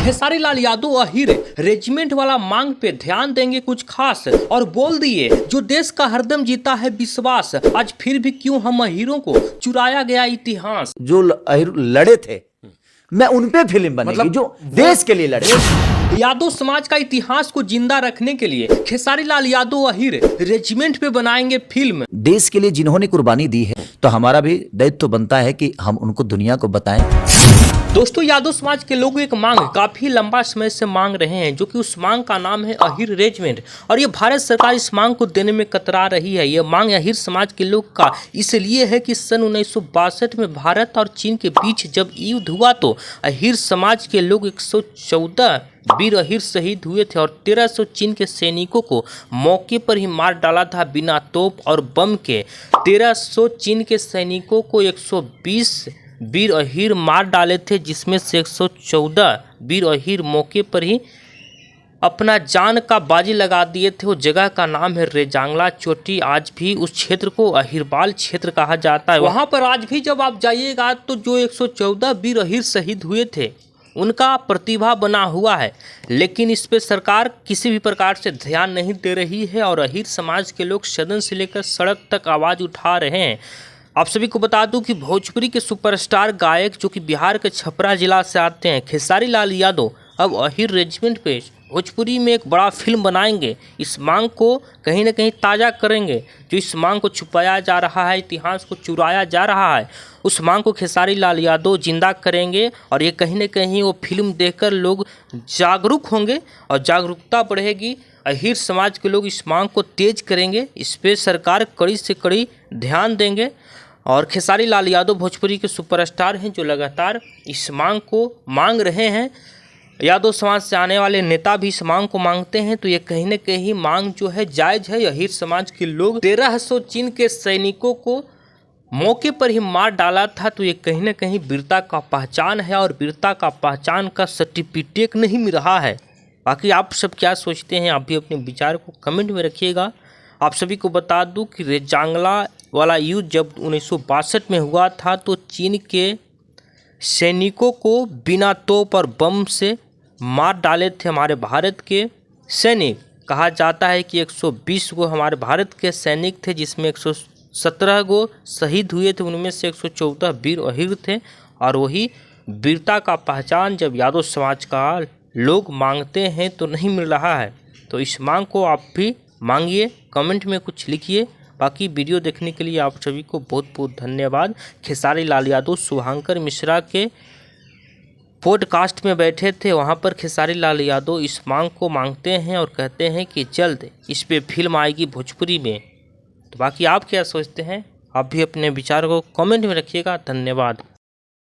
Khesari Lal Yadav Ahir regiment वाला मांग पे ध्यान देंगे कुछ खास और बोल दिए जो देश का हरदम जीता है विश्वास, आज फिर भी क्यों हम अहिरों को चुराया गया इतिहास। जो अहिर लड़े थे मैं उन पे फिल्म बनेगी, मतलब जो देश के लिए लड़े। यादव समाज का इतिहास को जिंदा रखने के लिए खेसारी लाल यादव अहिर रेजिमेंट पे बनाएंगे फिल्म। देश के लिए जिन्होंने कुर्बानी दी है तो हमारा भी दायित्व बनता है कि हम उनको दुनिया को बताएं। दोस्तों, यादव समाज के लोग एक मांग काफी लंबा समय से मांग रहे हैं, जो कि उस मांग का नाम है अहिर रेजिमेंट, और ये भारत सरकार इस मांग को देने में कतरा रही है। ये मांग अहिर समाज के लोग का इसलिए है कि सन 1962 में भारत और चीन के बीच जब युद्ध हुआ तो अहिर समाज के लोग 114 वीर अहिर शहीद हुए थे और 1300 चीन के सैनिकों को मौके पर ही मार डाला था बिना तोप और बम के। 1300 चीन के सैनिकों को 120 वीर अहिर मार डाले थे, जिसमें से 114 वीर अहिर मौके पर ही अपना जान का बाजी लगा दिए थे। वो जगह का नाम है रेजांगला चोटी। आज भी उस क्षेत्र को अहिरबाल क्षेत्र कहा जाता है। वहाँ पर आज भी जब आप जाइएगा तो जो 114 वीर अहिर शहीद हुए थे उनका प्रतिभा बना हुआ है, लेकिन इस पे सरकार किसी भी प्रकार से ध्यान नहीं दे रही है और अहिर समाज के लोग सदन से लेकर सड़क तक आवाज़ उठा रहे हैं। आप सभी को बता दूं कि भोजपुरी के सुपरस्टार गायक जो कि बिहार के छपरा जिला से आते हैं, खेसारी लाल यादव अब अहिर रेजिमेंट पे भोजपुरी में एक बड़ा फिल्म बनाएंगे। इस मांग को कहीं ना कहीं ताज़ा करेंगे। जो इस मांग को छुपाया जा रहा है, इतिहास को चुराया जा रहा है, उस मांग को खेसारी लाल यादव जिंदा करेंगे और ये कहीं ना कहीं वो फिल्म देखकर लोग जागरूक होंगे और जागरूकता बढ़ेगी। अहिर समाज के लोग इस मांग को तेज करेंगे, इस पर सरकार कड़ी से कड़ी ध्यान देंगे। और खेसारी लाल यादव भोजपुरी के सुपरस्टार हैं जो लगातार इस मांग को मांग रहे हैं। यादव समाज से आने वाले नेता भी इस मांग को मांगते हैं, तो ये कहीं ना कहीं मांग जो है जायज़ है। अहिर समाज के लोग 1300 चीन के सैनिकों को मौके पर ही मार डाला था, तो ये कहीं ना कहीं वीरता का पहचान है और वीरता का पहचान का सर्टिफिकेट नहीं मिल रहा है। बाकी आप सब क्या सोचते हैं, आप भी अपने विचार को कमेंट में रखिएगा। आप सभी को बता दूं कि रेजांगला वाला युद्ध जब 1962 में हुआ था तो चीन के सैनिकों को बिना तोप और बम से मार डाले थे हमारे भारत के सैनिक। कहा जाता है कि 120 गो हमारे भारत के सैनिक थे, जिसमें 117 गो शहीद हुए थे, उनमें से 114 वीर अहिर थे। और वही वीरता का पहचान जब यादव समाज का लोग मांगते हैं तो नहीं मिल रहा है। तो इस मांग को आप भी मांगिए, कमेंट में कुछ लिखिए। बाकी वीडियो देखने के लिए आप सभी को बहुत बहुत धन्यवाद। खेसारी लाल यादव शुभांकर मिश्रा के पॉडकास्ट में बैठे थे, वहां पर खेसारी लाल यादव इस मांग को मांगते हैं और कहते हैं कि जल्द इस पे फिल्म आएगी भोजपुरी में। तो बाकी आप क्या सोचते हैं, आप भी अपने विचार को कमेंट में रखिएगा। धन्यवाद।